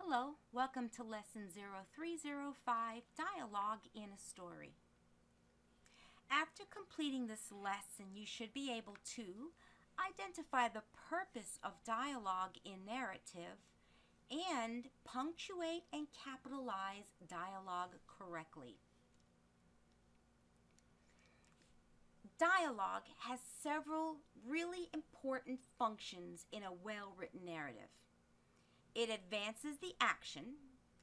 Hello, welcome to Lesson 0305, Dialogue in a Story. After completing this lesson, you should be able to identify the purpose of dialogue in narrative and punctuate and capitalize dialogue correctly. Dialogue has several really important functions in a well-written narrative. It advances the action,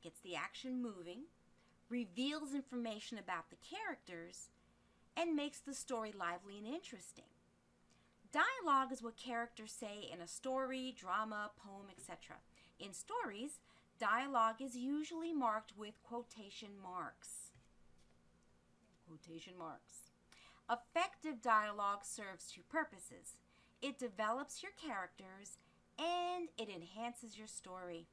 gets the action moving, reveals information about the characters, and makes the story lively and interesting. Dialogue is what characters say in a story, drama, poem, etc. In stories, dialogue is usually marked with quotation marks. Quotation marks. Effective dialogue serves two purposes. It develops your characters and it enhances your story.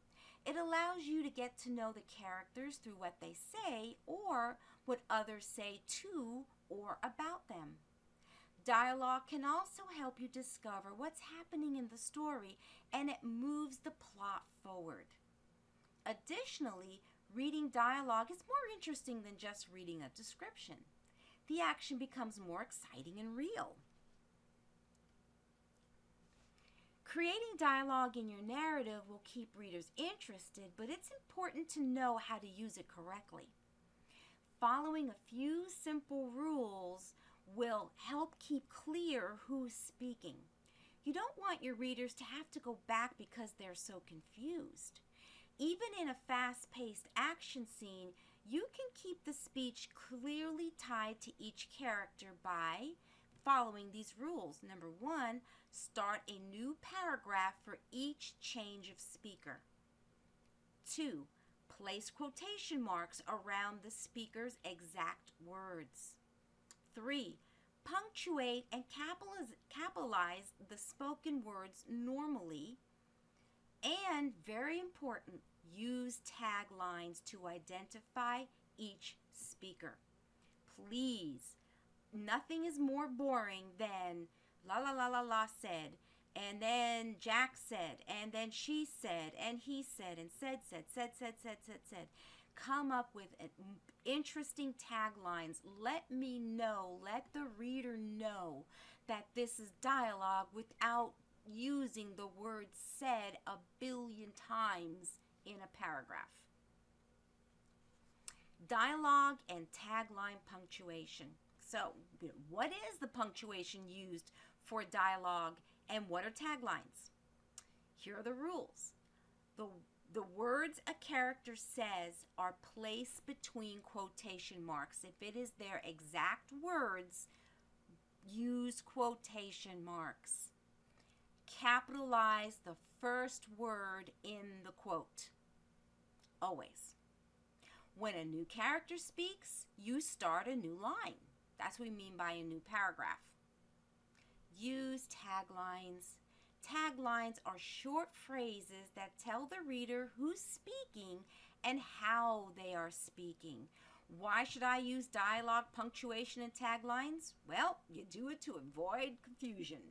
It allows you to get to know the characters through what they say or what others say to or about them. Dialogue can also help you discover what's happening in the story, and it moves the plot forward. Additionally, reading dialogue is more interesting than just reading a description. The action becomes more exciting and real. Creating dialogue in your narrative will keep readers interested, but it's important to know how to use it correctly. Following a few simple rules will help keep clear who's speaking. You don't want your readers to have to go back because they're so confused. Even in a fast-paced action scene, you can keep the speech clearly tied to each character by following these rules. Number 1, start a new paragraph for each change of speaker. 2, place quotation marks around the speaker's exact words. 3, punctuate and capitalize the spoken words normally. And very important, use taglines to identify each speaker. Please, nothing is more boring than la la la la la said, and then Jack said, and then she said, and he said, and said. Come up with interesting taglines. Let me know, let the reader know that this is dialogue without using the word said a billion times in a paragraph. Dialogue and tagline punctuation. So, what is the punctuation used for dialogue and what are taglines? Here are the rules. The words a character says are placed between quotation marks. If it is their exact words, use quotation marks. Capitalize the first word in the quote. Always. When a new character speaks, you start a new line. That's what we mean by a new paragraph. Use taglines. Taglines are short phrases that tell the reader who's speaking and how they are speaking. Why should I use dialogue, punctuation, and taglines? Well, you do it to avoid confusion.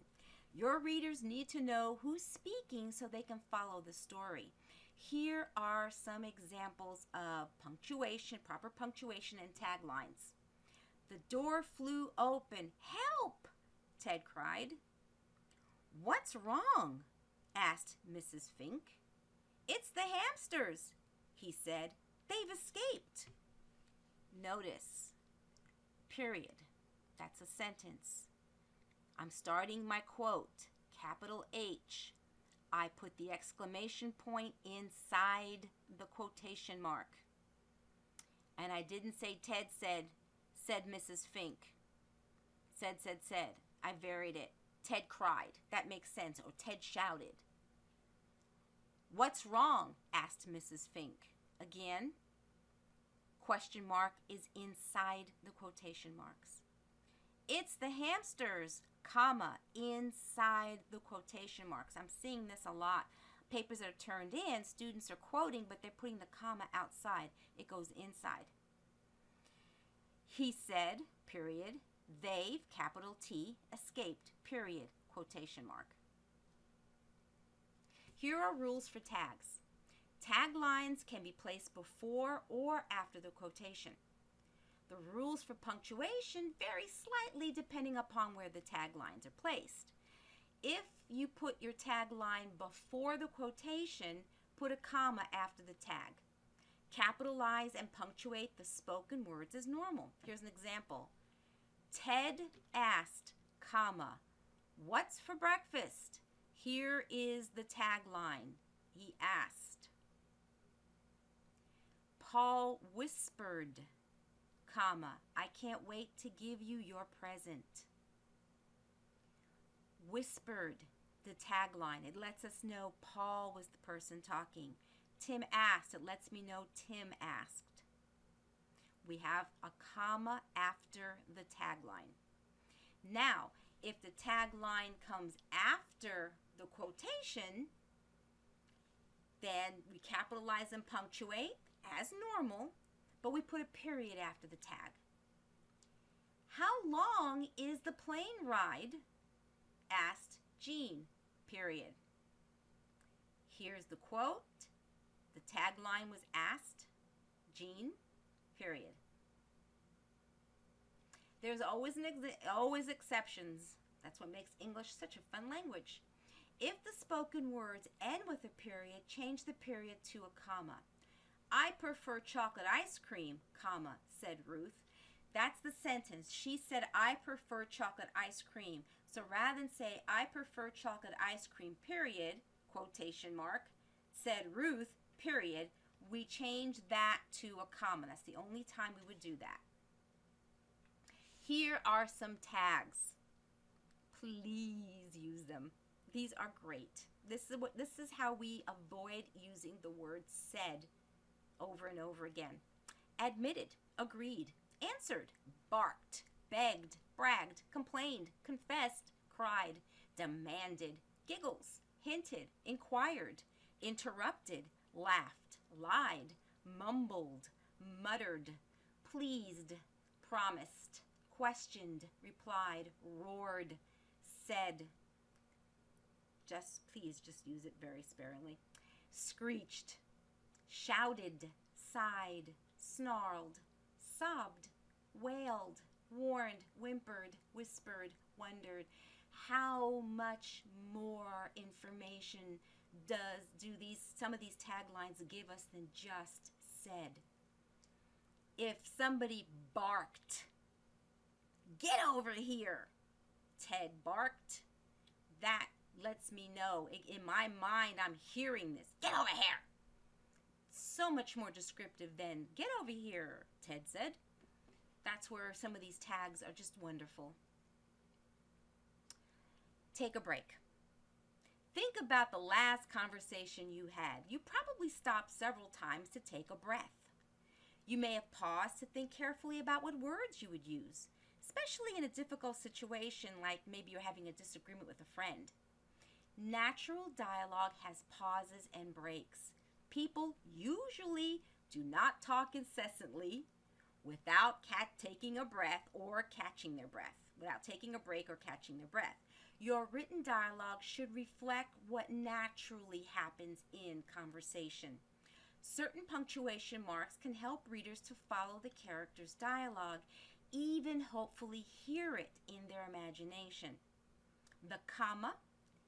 Your readers need to know who's speaking so they can follow the story. Here are some examples of punctuation, proper punctuation, and taglines. The door flew open. Help! Ted cried. What's wrong? Asked Mrs. Fink. It's the hamsters, he said. They've escaped. Notice, period. That's a sentence. I'm starting my quote, capital H. I put the exclamation point inside the quotation mark. And I didn't say Ted said Mrs. Fink. Said. I varied it. Ted cried. That makes sense. Or Ted shouted. What's wrong? Asked Mrs. Fink. Again, question mark is inside the quotation marks. It's the hamsters, comma, inside the quotation marks. I'm seeing this a lot. Papers that are turned in, students are quoting, but they're putting the comma outside. It goes inside. He said, period. They've, capital T, escaped, period, quotation mark. Here are rules for tags. Taglines can be placed before or after the quotation. The rules for punctuation vary slightly depending upon where the taglines are placed. If you put your tagline before the quotation, put a comma after the tag. Capitalize and punctuate the spoken words as normal. Here's an example. Ted asked, comma, "What's for breakfast?" Here is the tagline. He asked. Paul whispered, comma, "I can't wait to give you your present." Whispered, the tagline. It lets us know Paul was the person talking. Tim asked. It lets me know Tim asked. We have a comma after the tagline. Now, if the tagline comes after the quotation, then we capitalize and punctuate as normal, but we put a period after the tag. How long is the plane ride? Asked Jean, period. Here's the quote. The tagline was asked Jean, period. There's always exceptions. That's what makes English such a fun language. If the spoken words end with a period, change the period to a comma. I prefer chocolate ice cream, comma, said Ruth. That's the sentence. She said, I prefer chocolate ice cream. So rather than say, I prefer chocolate ice cream, period, quotation mark, said Ruth, period, we change that to a comma. That's the only time we would do that. Here are some tags. Please use them. These are great. This is how we avoid using the word said over and over again. Admitted, agreed, answered, barked, begged, bragged, complained, confessed, cried, demanded, giggles, hinted, inquired, interrupted, laughed, lied, mumbled, muttered, pleased, promised, questioned, replied, roared, said. Please use it very sparingly. Screeched, shouted, sighed, snarled, sobbed, wailed, warned, whimpered, whispered, wondered. How much more information do some of these taglines give us than just said? If somebody barked, "Get over here," Ted barked, that lets me know, in my mind, I'm hearing this. Get over here. So much more descriptive than, "Get over here," Ted said. That's where some of these tags are just wonderful. Take a break. Think about the last conversation you had. You probably stopped several times to take a breath. You may have paused to think carefully about what words you would use, especially in a difficult situation like maybe you're having a disagreement with a friend. Natural dialogue has pauses and breaks. People usually do not talk incessantly without taking a breath or catching their breath, without taking a break or catching their breath. Your written dialogue should reflect what naturally happens in conversation. Certain punctuation marks can help readers to follow the character's dialogue, even hopefully hear it in their imagination. The comma,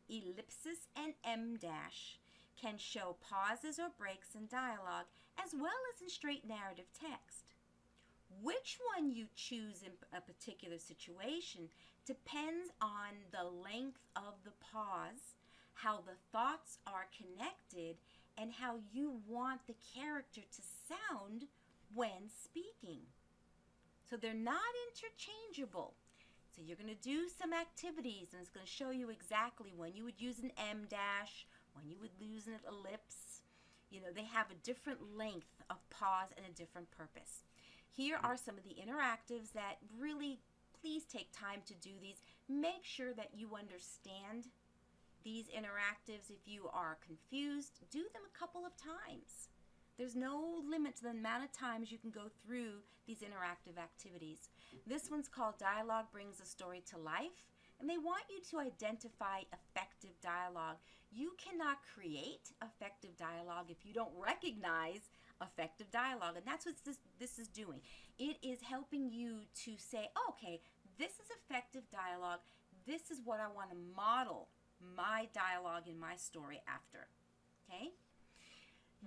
ellipsis, and em dash can show pauses or breaks in dialogue as well as in straight narrative text. Which one you choose in a particular situation depends on the length of the pause, how the thoughts are connected, and how you want the character to sound when speaking. So they're not interchangeable. So you're going to do some activities, and it's going to show you exactly when you would use an em dash, when you would use an ellipse. They have a different length of pause and a different purpose. Here are some of the interactives that really, please take time to do these. Make sure that you understand these interactives. If you are confused, do them a couple of times. There's no limit to the amount of times you can go through these interactive activities. This one's called Dialogue Brings a Story to Life, and they want you to identify effective effective dialogue. You cannot create effective dialogue if you don't recognize effective dialogue. And that's what this is doing. It is helping you to say, okay, this is effective dialogue. This is what I want to model my dialogue in my story after. Okay?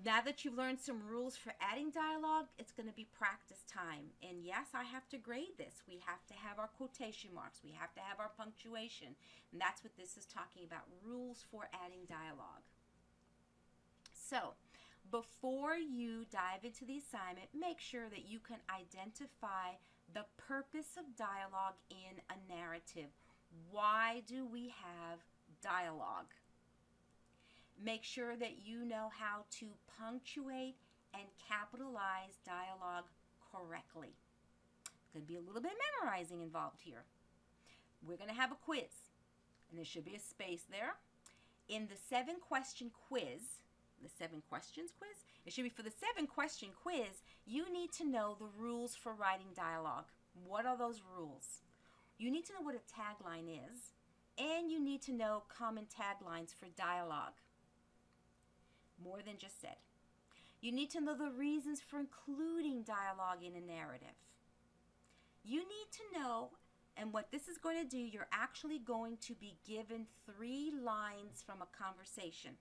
Now that you've learned some rules for adding dialogue, it's going to be practice time. And yes, I have to grade this. We have to have our quotation marks. We have to have our punctuation. And that's what this is talking about, rules for adding dialogue. So, before you dive into the assignment, make sure that you can identify the purpose of dialogue in a narrative. Why do we have dialogue? Make sure that you know how to punctuate and capitalize dialogue correctly. It's going to be a little bit of memorizing involved here. We're going to have a quiz, and there should be a space there. In the 7-question quiz, the 7 questions quiz, it should be for the 7-question quiz, you need to know the rules for writing dialogue. What are those rules? You need to know what a tagline is, and you need to know common taglines for dialogue. More than just said. You need to know the reasons for including dialogue in a narrative. You need to know, and what this is going to do, you're actually going to be given 3 lines from a conversation.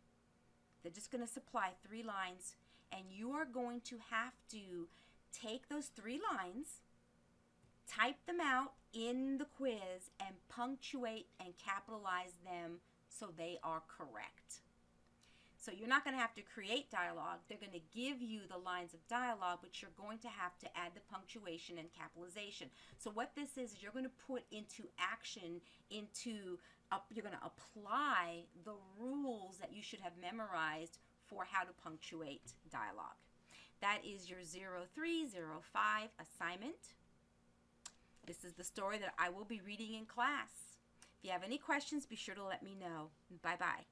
They're just going to supply 3 lines, and you are going to have to take those 3 lines, type them out in the quiz, and punctuate and capitalize them so they are correct. So you're not going to have to create dialogue. They're going to give you the lines of dialogue, but you're going to have to add the punctuation and capitalization. So what this is you're going to put into action, you're going to apply the rules that you should have memorized for how to punctuate dialogue. That is your 0305 assignment. This is the story that I will be reading in class. If you have any questions, be sure to let me know. Bye-bye.